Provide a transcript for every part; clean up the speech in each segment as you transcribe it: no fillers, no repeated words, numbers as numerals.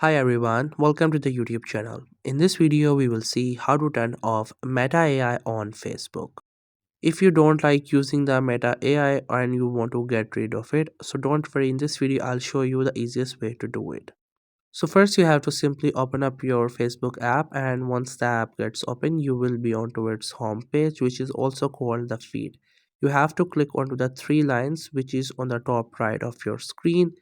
Hi everyone, welcome to the YouTube channel. In this video, we will see how to turn off Meta AI on Facebook. If you don't like using the Meta AI and you want to get rid of it, so don't worry, in this video, I'll show you the easiest way to do it. So first you have to simply open up your Facebook app, and once the app gets open, you will be onto its home page, which is also called the feed. You have to click onto the three lines which is on the top right of your screen.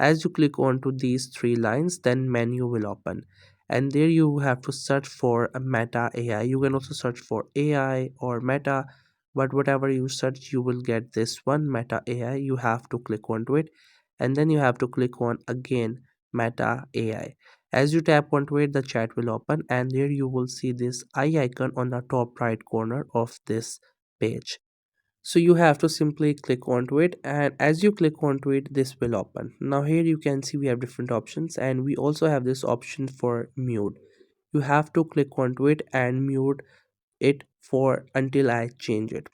As you click onto these three lines, then menu will open, and there you have to search for a Meta AI. You can also search for AI or Meta, but whatever you search you will get this one, Meta AI. You have to click onto it, and then you have to click on again Meta AI. As you tap onto it, the chat will open, and there you will see this eye icon on the top right corner of this page. So you have to simply click onto it, and as you click onto it, this will open. Now here you can see we have different options, and we also have this option for mute. You have to click onto it and mute it for until I change it.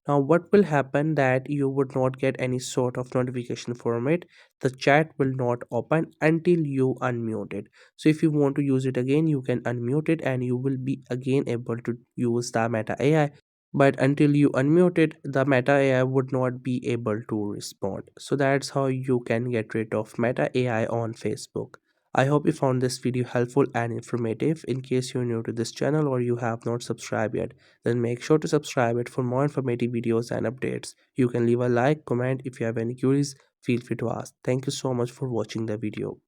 Now what will happen that you would not get any sort of notification from it. The chat will not open until you unmute it. So if you want to use it again, you can unmute it and you will be again able to use the Meta AI. But until you unmute it, the Meta AI would not be able to respond. So that's how you can get rid of Meta AI on Facebook. I hope you found this video helpful and informative. In case you're new to this channel or you have not subscribed yet, then make sure to subscribe it for more informative videos and updates. You can leave a like, comment if you have any queries, feel free to ask. Thank you so much for watching the video.